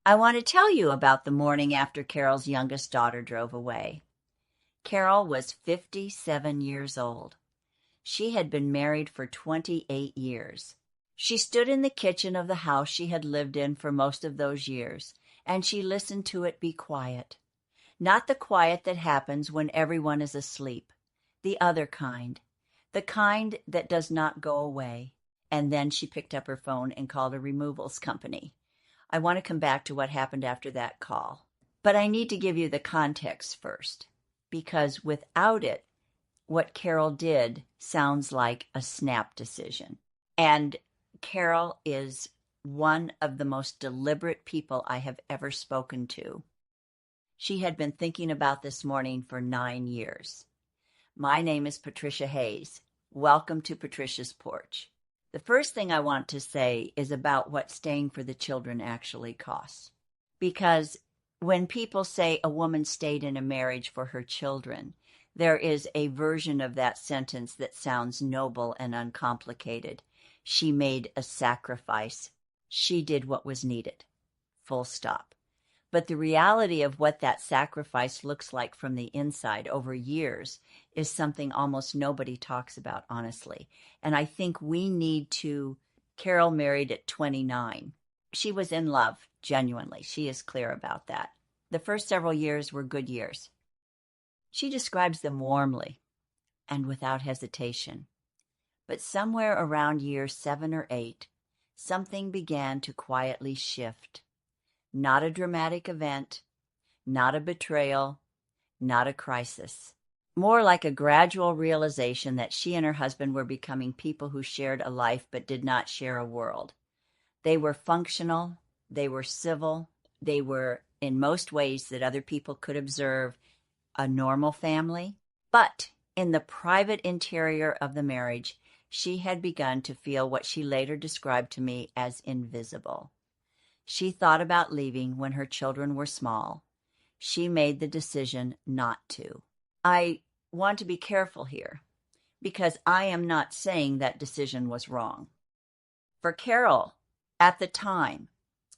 I want to tell you about the morning after Carol's youngest daughter drove away. Carol was 57 years old. She had been married for 28 years. She stood in the kitchen of the house she had lived in for most of those years, and she listened to it be quiet. Not the quiet that happens when everyone is asleep, the other kind, the kind that does not go away. And then she picked up her phone and called a removals company. I want to come back to what happened after that call. But I need to give you the context first, because without it, what Carol did sounds like a snap decision. And Carol is one of the most deliberate people I have ever spoken to. She had been thinking about this morning for 9 years. My name is Patricia Hayes. Welcome to Patricia's Porch. The first thing I want to say is about what staying for the children actually costs. Because when people say a woman stayed in a marriage for her children, there is a version of that sentence that sounds noble and uncomplicated. She made a sacrifice. She did what was needed. Full stop. But the reality of what that sacrifice looks like from the inside over years is something almost nobody talks about, honestly. And I think we need to. Carol married at 29. She was in love, genuinely. She is clear about that. The first several years were good years. She describes them warmly and without hesitation. But somewhere around year 7 or 8, something began to quietly shift. Not a dramatic event, not a betrayal, not a crisis. More like a gradual realization that she and her husband were becoming people who shared a life but did not share a world. They were functional, they were civil, they were, in most ways that other people could observe, a normal family. But in the private interior of the marriage, she had begun to feel what she later described to me as invisible. She thought about leaving when her children were small. She made the decision not to. I want to be careful here, because I am not saying that decision was wrong. For Carol, at the time,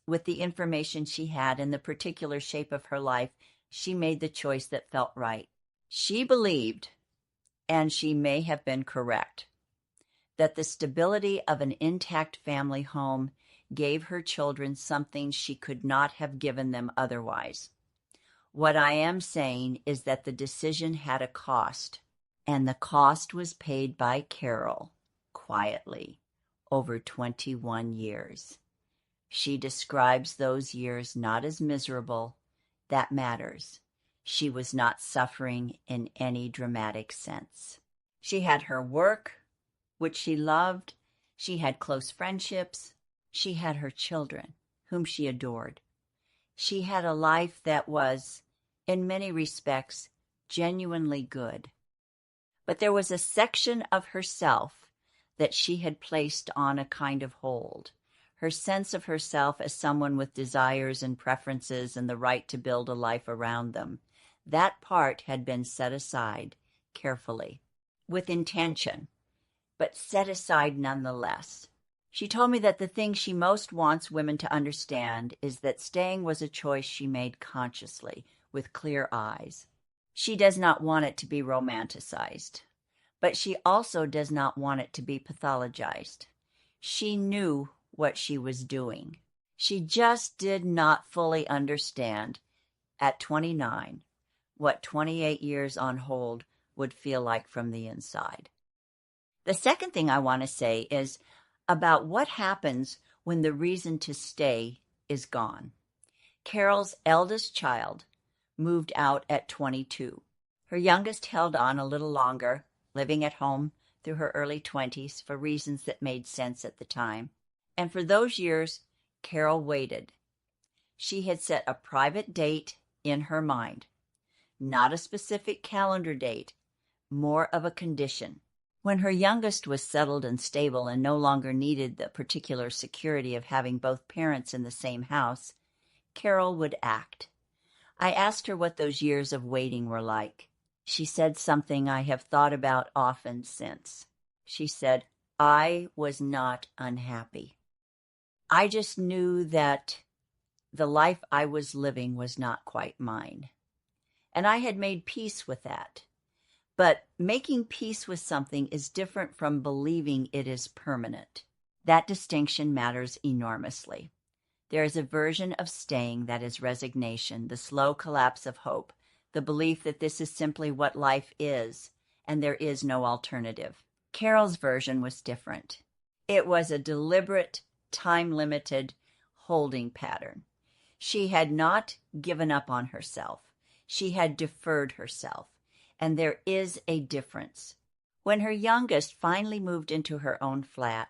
with the information she had and the particular shape of her life, she made the choice that felt right. She believed, and she may have been correct, that the stability of an intact family home gave her children something she could not have given them otherwise. What I am saying is that the decision had a cost, and the cost was paid by Carol, quietly, over 21 years. She describes those years not as miserable. That matters. She was not suffering in any dramatic sense. She had her work, which she loved. She had close friendships. She had her children, whom she adored. She had a life that was, in many respects, genuinely good. But there was a section of herself that she had placed on a kind of hold. Her sense of herself as someone with desires and preferences and the right to build a life around them. That part had been set aside carefully, with intention, but set aside nonetheless. She told me that the thing she most wants women to understand is that staying was a choice she made consciously, with clear eyes. She does not want it to be romanticized, but she also does not want it to be pathologized. She knew what she was doing. She just did not fully understand, at 29, what 28 years on hold would feel like from the inside. The second thing I want to say is about what happens when the reason to stay is gone. Carol's eldest child moved out at 22. Her youngest held on a little longer, living at home through her early 20s for reasons that made sense at the time. And for those years, Carol waited. She had set a private date in her mind, not a specific calendar date, more of a condition. When her youngest was settled and stable and no longer needed the particular security of having both parents in the same house, Carol would act. I asked her what those years of waiting were like. She said something I have thought about often since. She said, "I was not unhappy. I just knew that the life I was living was not quite mine. And I had made peace with that. But making peace with something is different from believing it is permanent. That distinction matters enormously. There is a version of staying that is resignation, the slow collapse of hope, the belief that this is simply what life is, and there is no alternative. Carol's version was different. It was a deliberate, time-limited holding pattern. She had not given up on herself. She had deferred herself. And there is a difference. When her youngest finally moved into her own flat,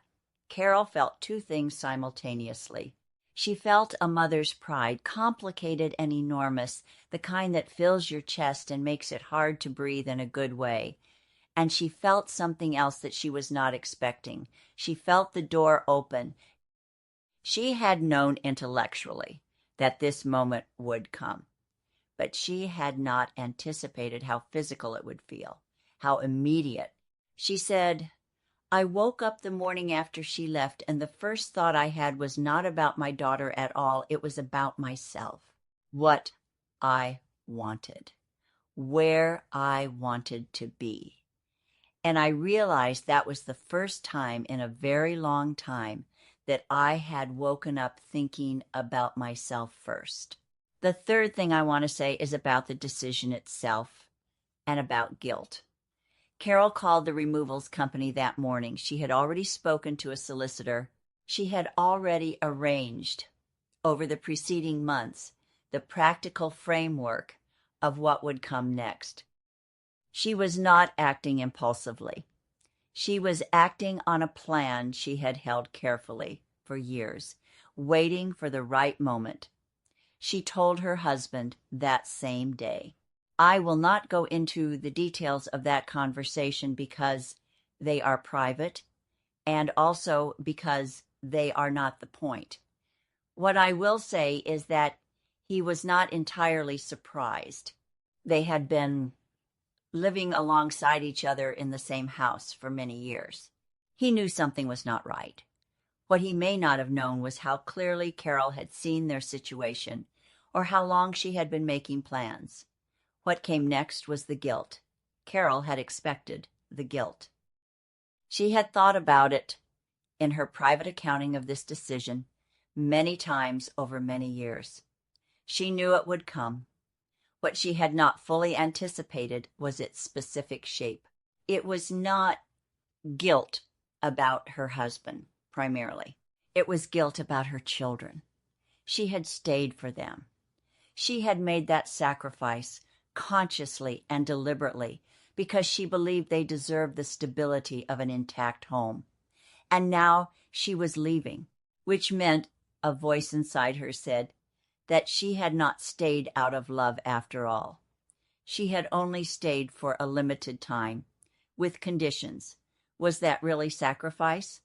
Carol felt two things simultaneously. She felt a mother's pride, complicated and enormous, the kind that fills your chest and makes it hard to breathe in a good way. And she felt something else that she was not expecting. She felt the door open. She had known intellectually that this moment would come, but she had not anticipated how physical it would feel, how immediate. She said, I woke up the morning after she left, and the first thought I had was not about my daughter at all. It was about myself, what I wanted, where I wanted to be. And I realized that was the first time in a very long time that I had woken up thinking about myself first. The third thing I want to say is about the decision itself and about guilt. Carol called the removals company that morning. She had already spoken to a solicitor. She had already arranged over the preceding months the practical framework of what would come next. She was not acting impulsively. She was acting on a plan she had held carefully for years, waiting for the right moment. She told her husband that same day. I will not go into the details of that conversation because they are private and also because they are not the point. What I will say is that he was not entirely surprised. They had been living alongside each other in the same house for many years. He knew something was not right. What he may not have known was how clearly Carol had seen their situation or how long she had been making plans. What came next was the guilt. Carol had expected the guilt. She had thought about it in her private accounting of this decision many times over many years. She knew it would come. What she had not fully anticipated was its specific shape. It was not guilt about her husband, primarily. It was guilt about her children. She had stayed for them. She had made that sacrifice consciously and deliberately because she believed they deserved the stability of an intact home. And now she was leaving, which meant, a voice inside her said, that she had not stayed out of love after all. She had only stayed for a limited time, with conditions. Was that really sacrifice?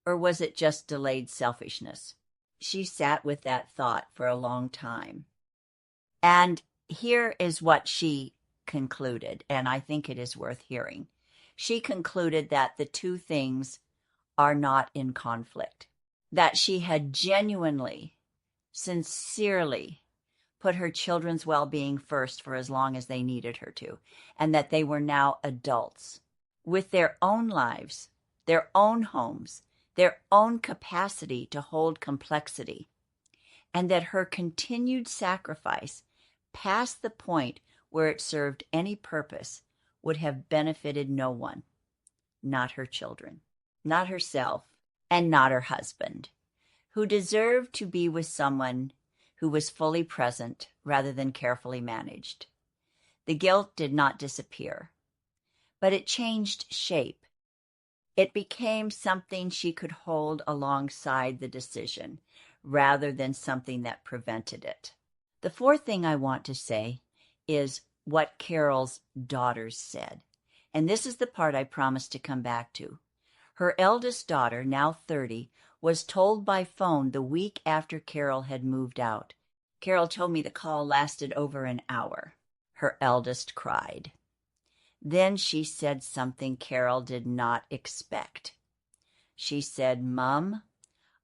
Or was it just delayed selfishness? She sat with that thought for a long time. And here is what she concluded, and I think it is worth hearing. She concluded that the two things are not in conflict, that she had genuinely, sincerely put her children's well-being first for as long as they needed her to, and that they were now adults with their own lives, their own homes, their own capacity to hold complexity, and that her continued sacrifice past the point where it served any purpose would have benefited no one, not her children, not herself, and not her husband, who deserved to be with someone who was fully present rather than carefully managed. The guilt did not disappear, but it changed shape. It became something she could hold alongside the decision rather than something that prevented it. The fourth thing I want to say is what Carol's daughters said. And this is the part I promised to come back to. Her eldest daughter, now 30, was told by phone the week after Carol had moved out. Carol told me the call lasted over an hour. Her eldest cried. Then she said something Carol did not expect. She said, "Mom,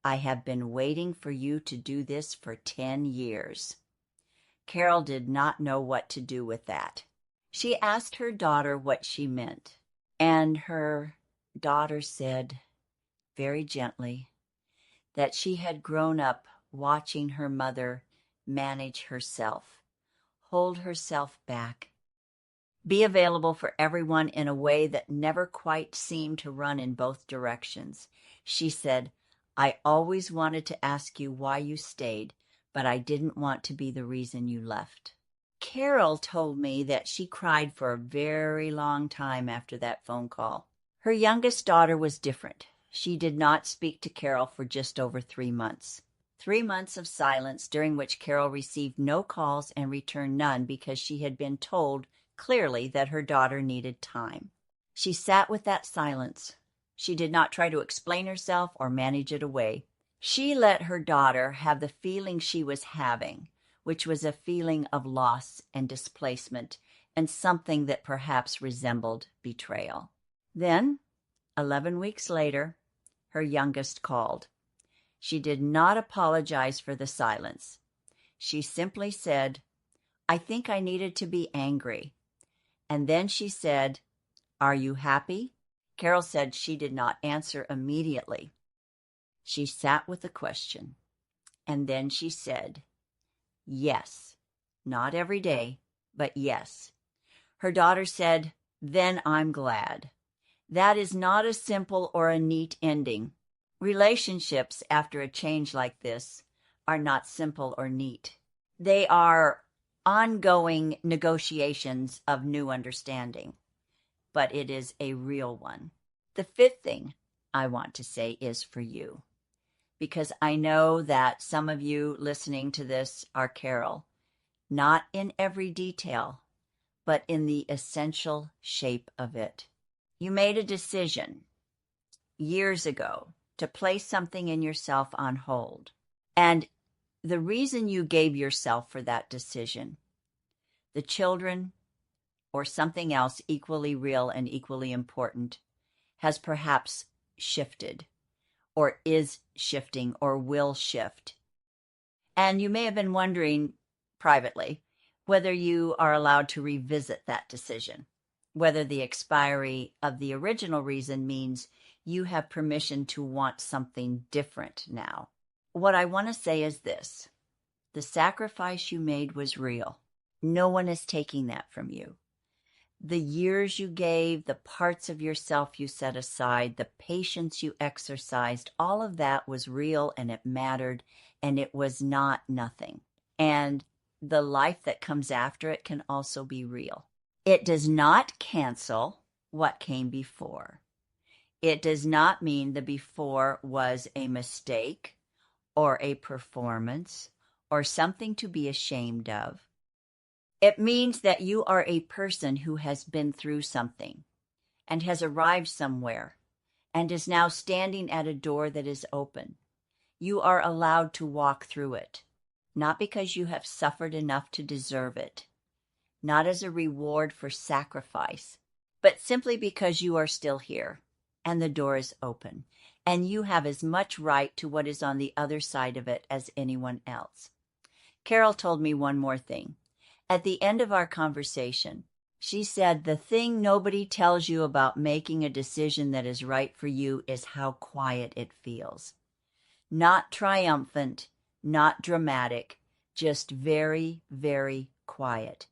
I have been waiting for you to do this for 10 years. Carol did not know what to do with that. She asked her daughter what she meant, and her daughter said, very gently, that she had grown up watching her mother manage herself, hold herself back, be available for everyone in a way that never quite seemed to run in both directions. She said, I always wanted to ask you why you stayed, but I didn't want to be the reason you left. Carol told me that she cried for a very long time after that phone call. Her youngest daughter was different. She did not speak to Carol for just over 3 months. 3 months of silence during which Carol received no calls and returned none because she had been told clearly that her daughter needed time. She sat with that silence. She did not try to explain herself or manage it away. She let her daughter have the feeling she was having, which was a feeling of loss and displacement and something that perhaps resembled betrayal. Then, 11 weeks later, her youngest called. She did not apologize for the silence. She simply said, I think I needed to be angry. And then she said, Are you happy? Carol said she did not answer immediately. She sat with the question, and then she said, Yes. Not every day, but yes. Her daughter said, Then I'm glad. That is not a simple or a neat ending. Relationships after a change like this are not simple or neat. They are ongoing negotiations of new understanding, but it is a real one. The fifth thing I want to say is for you, because I know that some of you listening to this are Carol, not in every detail, but in the essential shape of it. You made a decision years ago to place something in yourself on hold. And the reason you gave yourself for that decision, the children or something else equally real and equally important, has perhaps shifted or is shifting or will shift. And you may have been wondering privately whether you are allowed to revisit that decision, whether the expiry of the original reason means you have permission to want something different now. What I want to say is this: the sacrifice you made was real. No one is taking that from you. The years you gave, the parts of yourself you set aside, the patience you exercised, all of that was real and it mattered, and it was not nothing. And the life that comes after it can also be real. It does not cancel what came before. It does not mean the before was a mistake or a performance or something to be ashamed of. It means that you are a person who has been through something and has arrived somewhere and is now standing at a door that is open. You are allowed to walk through it, not because you have suffered enough to deserve it, not as a reward for sacrifice, but simply because you are still here and the door is open, and you have as much right to what is on the other side of it as anyone else. Carol told me one more thing. At the end of our conversation, she said, the thing nobody tells you about making a decision that is right for you is how quiet it feels. Not triumphant, not dramatic, just very, very quiet,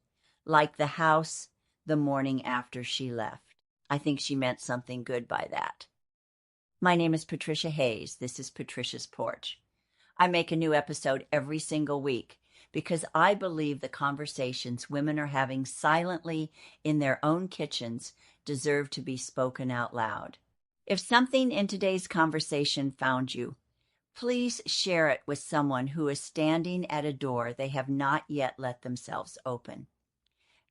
like the house the morning after she left. I think she meant something good by that. My name is Patricia Hayes. This is Patricia's Porch. I make a new episode every single week because I believe the conversations women are having silently in their own kitchens deserve to be spoken out loud. If something in today's conversation found you, please share it with someone who is standing at a door they have not yet let themselves open.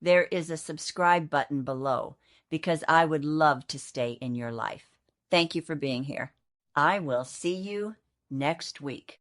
There is a subscribe button below because I would love to stay in your life. Thank you for being here. I will see you next week.